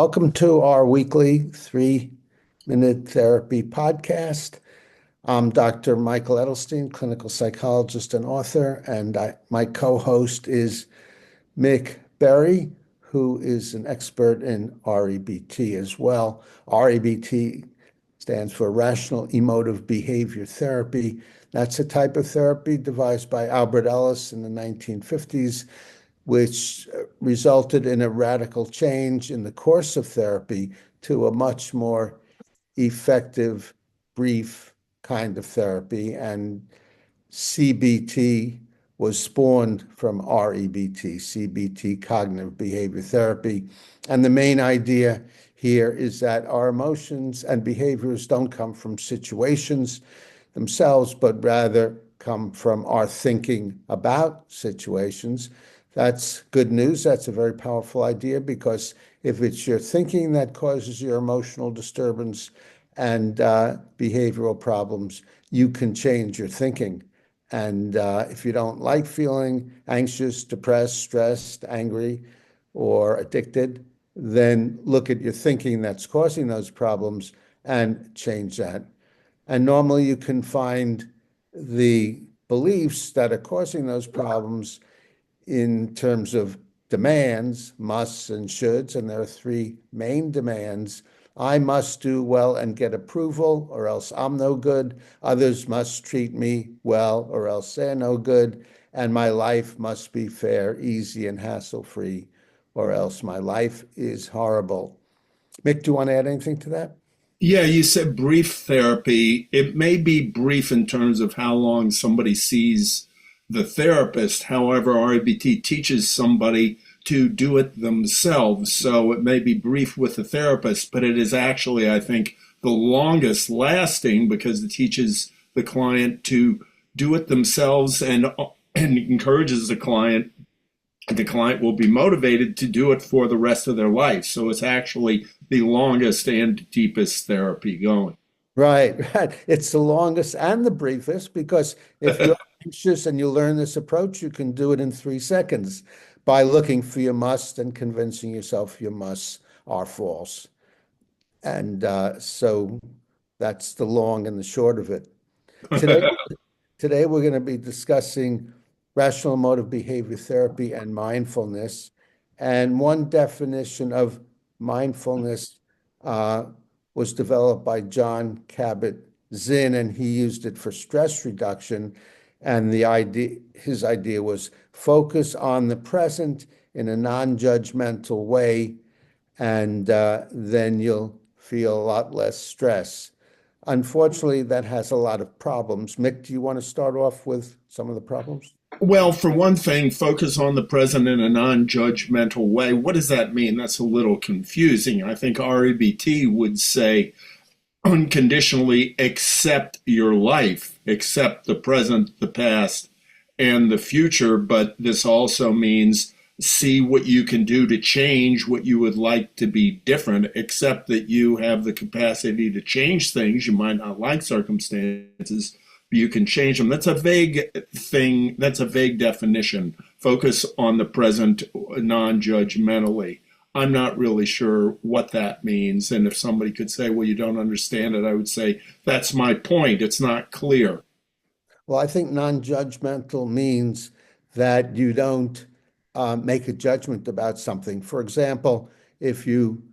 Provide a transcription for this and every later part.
Welcome to our weekly 3-minute therapy podcast. I'm Dr. Michael Edelstein, clinical psychologist and author, and my co-host is Mick Berry, who is an expert in REBT as well. REBT stands for Rational Emotive Behavior Therapy. That's a type of therapy devised by Albert Ellis in the 1950s, which resulted in a radical change in the course of therapy to a much more effective, brief kind of therapy. And CBT was spawned from REBT, CBT, cognitive behavior therapy. And the main idea here is that our emotions and behaviors don't come from situations themselves, but rather come from our thinking about situations. That's good news. That's a very powerful idea, because if it's your thinking that causes your emotional disturbance and behavioral problems, you can change your thinking. And if you don't like feeling anxious, depressed, stressed, angry, or addicted, then look at your thinking that's causing those problems and change that. And normally you can find the beliefs that are causing those problems in terms of demands, musts and shoulds, and there are three main demands. I must do well and get approval, or else I'm no good. Others must treat me well, or else they're no good. And my life must be fair, easy, and hassle-free, or else my life is horrible. Mick, do you want to add anything to that? Yeah, you said brief therapy. It may be brief in terms of how long somebody sees the therapist. However, REBT teaches somebody to do it themselves. So it may be brief with the therapist, but it is actually, I think, the longest lasting, because it teaches the client to do it themselves and encourages the client. The client will be motivated to do it for the rest of their life. So it's actually the longest and deepest therapy going. Right, right. It's the longest and the briefest, because if you're anxious and you learn this approach, you can do it in 3 seconds by looking for your must and convincing yourself your musts are false. And so that's the long and the short of it. Today, today we're going to be discussing rational emotive behavior therapy and mindfulness. And one definition of mindfulness was developed by John Kabat-Zinn, and he used it for stress reduction. And his idea was focus on the present in a non-judgmental way, and then you'll feel a lot less stress. Unfortunately, that has a lot of problems. Mick, do you want to start off with some of the problems? Well, for one thing, focus on the present in a non-judgmental way. What does that mean? That's a little confusing. I think REBT would say unconditionally accept your life, accept the present, the past, and the future. But this also means see what you can do to change what you would like to be different, accept that you have the capacity to change things. You might not like circumstances, but you can change them. That's a vague thing. That's a vague definition. Focus on the present non-judgmentally. I'm not really sure what that means. And if somebody could say, well, you don't understand it, I would say, that's my point. It's not clear. Well, I think non-judgmental means that you don't make a judgment about something. For example, if you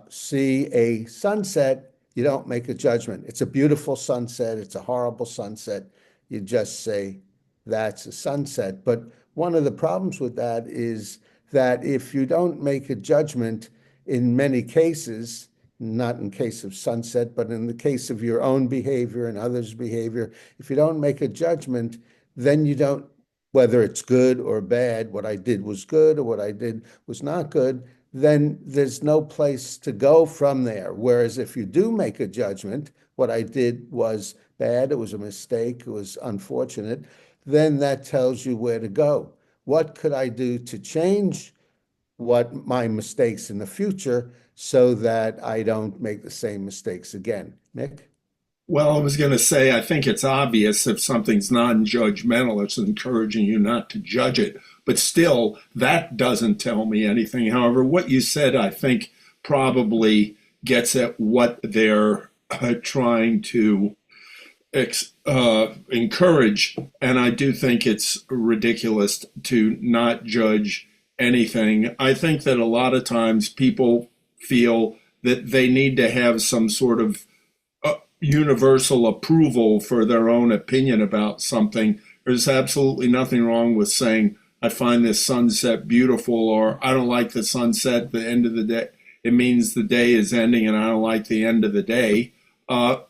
see a sunset, you don't make a judgment. It's a beautiful sunset. It's a horrible sunset. You just say, that's a sunset. But one of the problems with that is that if you don't make a judgment, in many cases, not in case of sunset, but in the case of your own behavior and others' behavior, if you don't make a judgment, then you don't, whether it's good or bad, what I did was good or what I did was not good, then there's no place to go from there. Whereas if you do make a judgment, what I did was bad, it was a mistake, it was unfortunate, then that tells you where to go. What could I do to change what my mistakes in the future so that I don't make the same mistakes again? Nick? Well, I was going to say, I think it's obvious if something's non-judgmental, it's encouraging you not to judge it. But still, that doesn't tell me anything. However, what you said, I think, probably gets at what they're trying to encourage. And I do think it's ridiculous to not judge anything. I think that a lot of times people feel that they need to have some sort of universal approval for their own opinion about something. There's absolutely nothing wrong with saying, I find this sunset beautiful, or I don't like the sunset at the end of the day. It means the day is ending and I don't like the end of the day.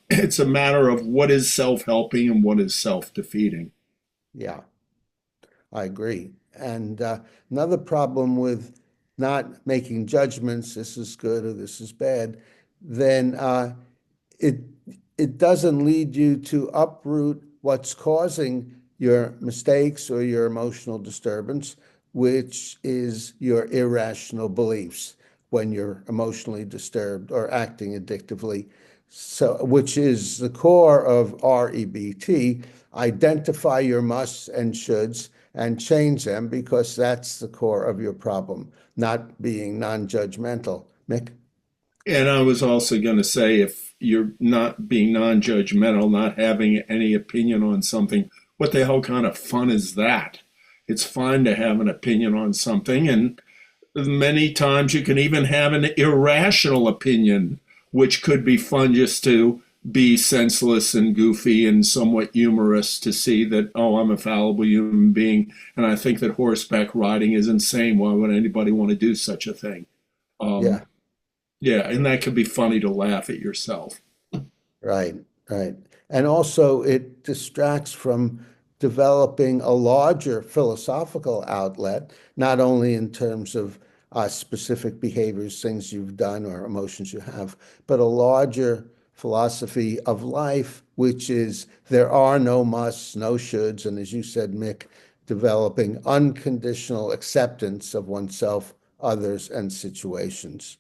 It's a matter of what is self-helping and what is self-defeating. Yeah, I agree. And another problem with not making judgments, this is good or this is bad, then it it doesn't lead you to uproot what's causing your mistakes or your emotional disturbance, which is your irrational beliefs when you're emotionally disturbed or acting addictively. So, which is the core of REBT. Identify your musts and shoulds and change them, because that's the core of your problem, not being non-judgmental. Mick? And I was also going to say, if you're not being non judgmental, not having any opinion on something, what the hell kind of fun is that? It's fine to have an opinion on something, and many times you can even have an irrational opinion, which could be fun just to be senseless and goofy and somewhat humorous to see that, oh, I'm a fallible human being, and I think that horseback riding is insane. Why would anybody want to do such a thing? Um, Yeah. yeah, and that could be funny to laugh at yourself. Right, right. And also, it distracts from developing a larger philosophical outlet, not only in terms of specific behaviors, things you've done or emotions you have, but a larger philosophy of life, which is there are no musts, no shoulds, and as you said, Mick, developing unconditional acceptance of oneself, others, and situations.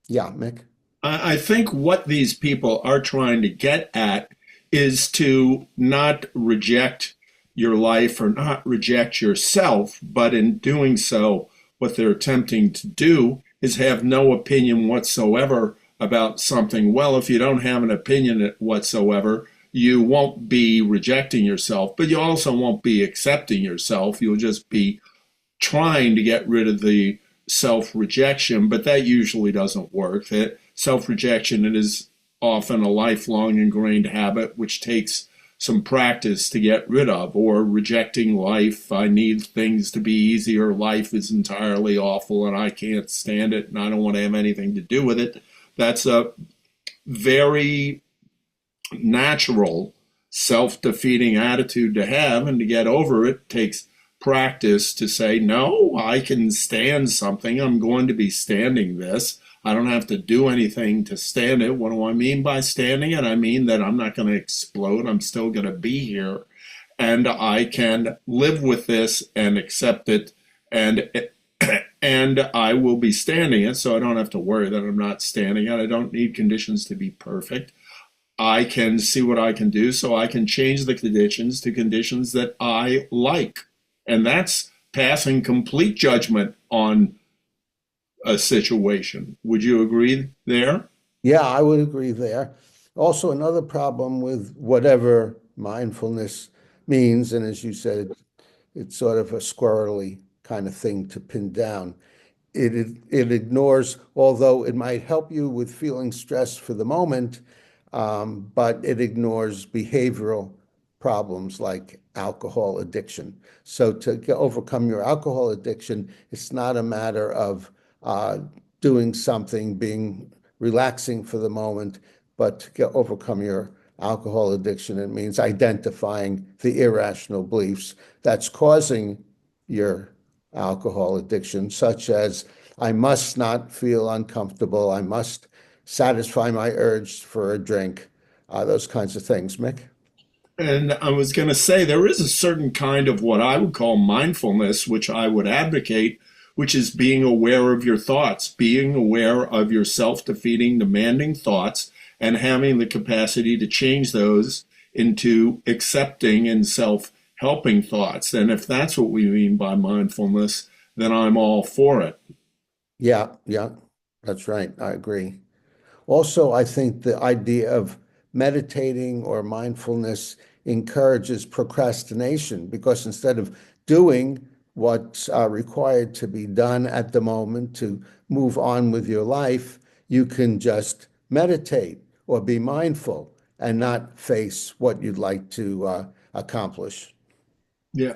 Yeah, Mick? I think what these people are trying to get at is to not reject your life or not reject yourself, but in doing so, what they're attempting to do is have no opinion whatsoever about something. Well, if you don't have an opinion whatsoever, you won't be rejecting yourself, but you also won't be accepting yourself. You'll just be trying to get rid of the self rejection, but that usually doesn't work. That self rejection, it is often a lifelong ingrained habit which takes some practice to get rid of. Or rejecting life, I need things to be easier, life is entirely awful and I can't stand it and I don't want to have anything to do with it. That's a very natural self-defeating attitude to have, and to get over it takes practice to say, no, I can stand something. I'm going to be standing this. I don't have to do anything to stand it. What do I mean by standing it? I mean that I'm not going to explode. I'm still going to be here. And I can live with this and accept it. And and I will be standing it, so I don't have to worry that I'm not standing it. I don't need conditions to be perfect. I can see what I can do, so I can change the conditions to conditions that I like. And that's passing complete judgment on a situation. Would you agree there? Yeah, I would agree there. Also, another problem with whatever mindfulness means, and as you said, it's sort of a squirrely kind of thing to pin down. It ignores, although it might help you with feeling stressed for the moment, but it ignores behavioral problems like alcohol addiction. So to overcome your alcohol addiction, it's not a matter of uh, doing something, being relaxing for the moment, but to overcome your alcohol addiction, it means identifying the irrational beliefs that's causing your alcohol addiction, such as I must not feel uncomfortable, I must satisfy my urge for a drink, those kinds of things. Mick? And I was going to say, there is a certain kind of what I would call mindfulness, which I would advocate, which is being aware of your thoughts, being aware of your self defeating, demanding thoughts, and having the capacity to change those into accepting and self helping thoughts. And if that's what we mean by mindfulness, then I'm all for it. Yeah, yeah. That's right. I agree. Also, I think the idea of meditating or mindfulness encourages procrastination because instead of doing what's required to be done at the moment to move on with your life, you can just meditate or be mindful and not face what you'd like to accomplish. Yeah.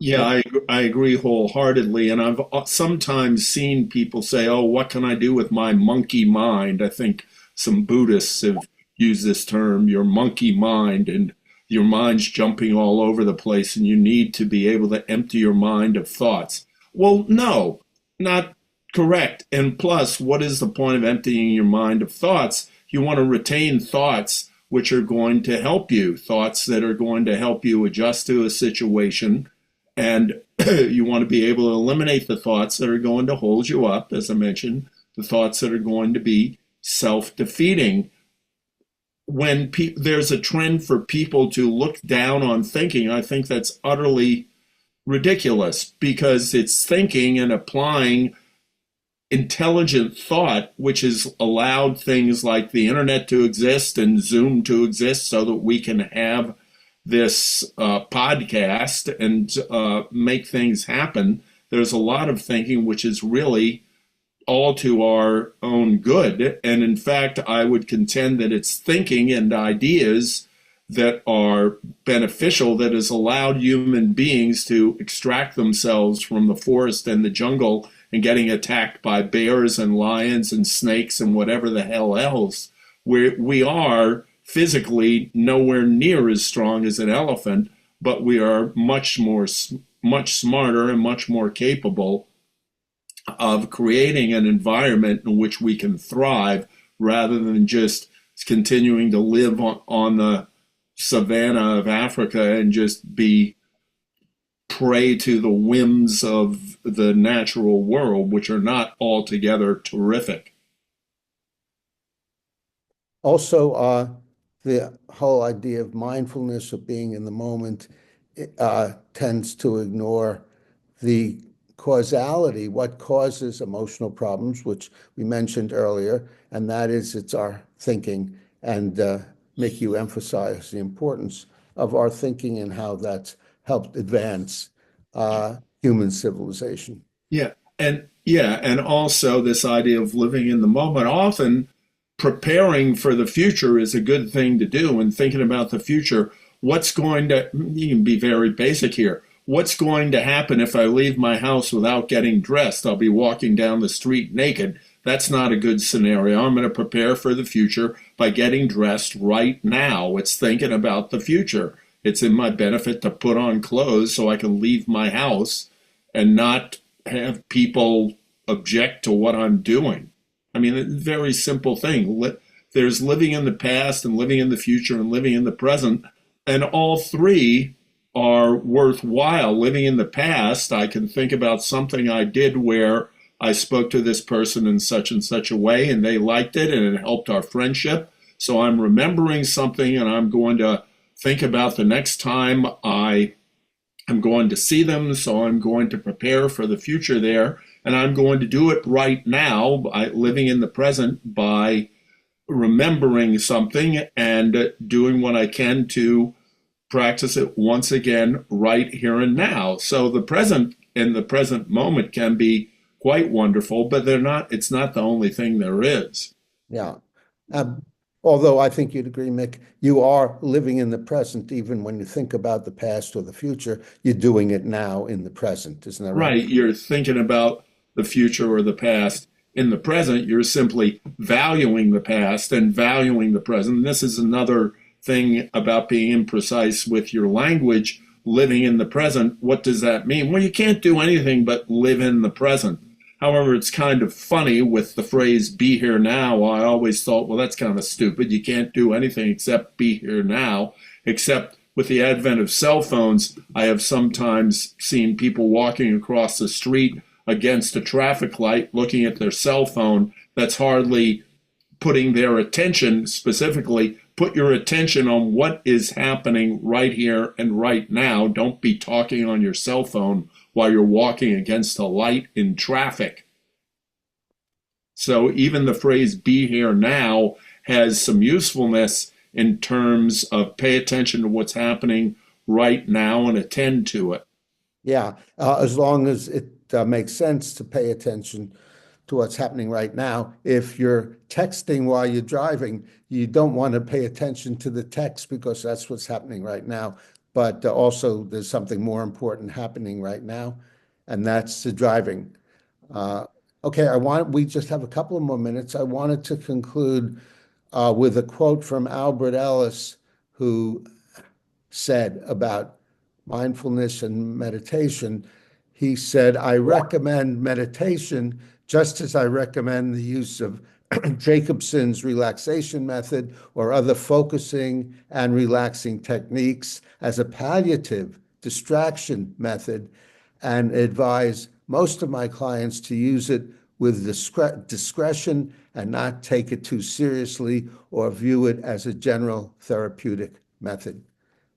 Yeah, Well, I agree wholeheartedly. And I've sometimes seen people say, oh, what can I do with my monkey mind? I think some Buddhists have used this term, your monkey mind, and your mind's jumping all over the place, and you need to be able to empty your mind of thoughts. Well, no, not correct. And plus, what is the point of emptying your mind of thoughts? You want to retain thoughts which are going to help you, thoughts that are going to help you adjust to a situation, and you want to be able to eliminate the thoughts that are going to hold you up, as I mentioned, the thoughts that are going to be self-defeating. When there's a trend for people to look down on thinking, I think that's utterly ridiculous because it's thinking and applying intelligent thought, which has allowed things like the internet to exist and Zoom to exist so that we can have this podcast and make things happen. There's a lot of thinking which is really all to our own good. And in fact, I would contend that it's thinking and ideas that are beneficial that has allowed human beings to extract themselves from the forest and the jungle and getting attacked by bears and lions and snakes and whatever the hell else. We are physically nowhere near as strong as an elephant, but we are much smarter and much more capable of creating an environment in which we can thrive rather than just continuing to live on the savannah of Africa and just be prey to the whims of the natural world, which are not altogether terrific. also, the whole idea of mindfulness or being in the moment tends to ignore the causality, what causes emotional problems, which we mentioned earlier, and that is it's our thinking, and make you emphasize the importance of our thinking and how that's helped advance human civilization. And also this idea of living in the moment. Often preparing for the future is a good thing to do, and thinking about the future. You can be very basic here. What's going to happen if I leave my house without getting dressed? I'll be walking down the street naked. That's not a good scenario. I'm going to prepare for the future by getting dressed right now. It's thinking about the future. It's in my benefit to put on clothes so I can leave my house and not have people object to what I'm doing. I mean, a very simple thing. There's living in the past and living in the future and living in the present, and all three are worthwhile. Living in the past, I can think about something I did where I spoke to this person in such and such a way and they liked it and it helped our friendship. So I'm remembering something and I'm going to think about the next time I'm going to see them. So I'm going to prepare for the future there. And I'm going to do it right now by living in the present, by remembering something and doing what I can to practice it once again right here and now. So the present and the present moment can be quite wonderful, but it's not the only thing there is. Yeah. Um, Although I think you'd agree, Mick, you are living in the present, even when you think about the past or the future, you're doing it now in the present. Isn't that right? Right. You're thinking about the future or the past. In the present, you're simply valuing the past and valuing the present. And this is another thing about being imprecise with your language, living in the present. What does that mean? Well, you can't do anything but live in the present. However, it's kind of funny with the phrase be here now. I always thought, well, that's kind of stupid. You can't do anything except be here now, except with the advent of cell phones, I have sometimes seen people walking across the street against a traffic light looking at their cell phone. That's hardly putting their attention, specifically, put your attention on what is happening right here and right now. Don't be talking on your cell phone while you're walking against a light in traffic. So even the phrase be here now has some usefulness in terms of pay attention to what's happening right now and attend to it. Yeah, as long as it makes sense to pay attention to what's happening right now. If you're texting while you're driving, you don't want to pay attention to the text because that's what's happening right now. But also, there's something more important happening right now, and that's the driving. Uh, okay, we just have a couple of more minutes. I wanted to conclude with a quote from Albert Ellis, who said about mindfulness and meditation. He said, I recommend meditation just as I recommend the use of Jacobson's relaxation method or other focusing and relaxing techniques as a palliative distraction method, and advise most of my clients to use it with discretion and not take it too seriously or view it as a general therapeutic method.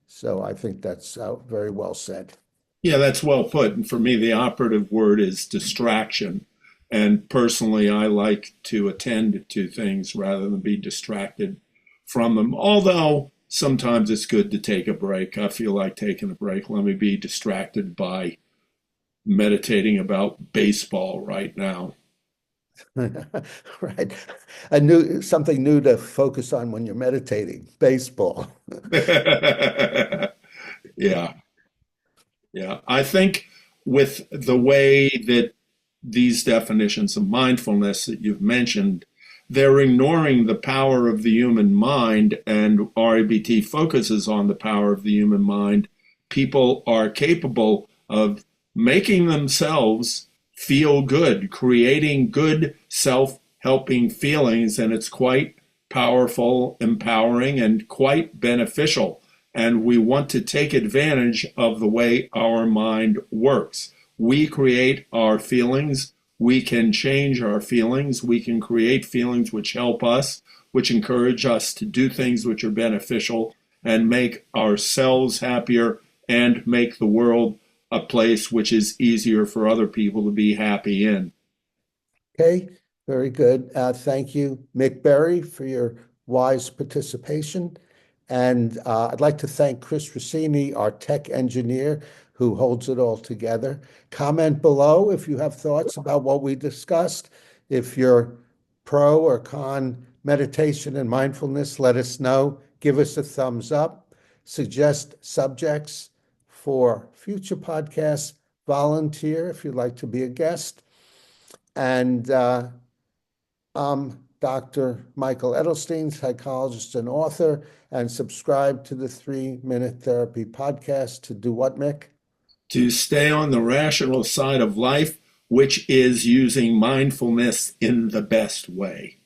So I think that's very well said. Yeah, that's well put. And for me, the operative word is distraction. And personally, I like to attend to things rather than be distracted from them. Although sometimes it's good to take a break. I feel like taking a break. Let me be distracted by meditating about baseball right now. Right. Something new to focus on when you're meditating, baseball. Yeah. Yeah, I think with the way that these definitions of mindfulness that you've mentioned, they're ignoring the power of the human mind, and REBT focuses on the power of the human mind. People are capable of making themselves feel good, creating good self-helping feelings, and it's quite powerful, empowering, and quite beneficial. And we want to take advantage of the way our mind works. We create our feelings. We can change our feelings. We can create feelings which help us, which encourage us to do things which are beneficial and make ourselves happier and make the world a place which is easier for other people to be happy in. Okay, very good. Thank you, Mick Berry, for your wise participation. And I'd like to thank Chris Rossini, our tech engineer, who holds it all together. Comment below if you have thoughts about what we discussed. If you're pro or con meditation and mindfulness, let us know. Give us a thumbs up. Suggest subjects for future podcasts. Volunteer if you'd like to be a guest. And I'm Dr. Michael Edelstein, psychologist and author, and subscribe to the 3 Minute Therapy podcast to do what, Mick? To stay on the rational side of life, which is using mindfulness in the best way.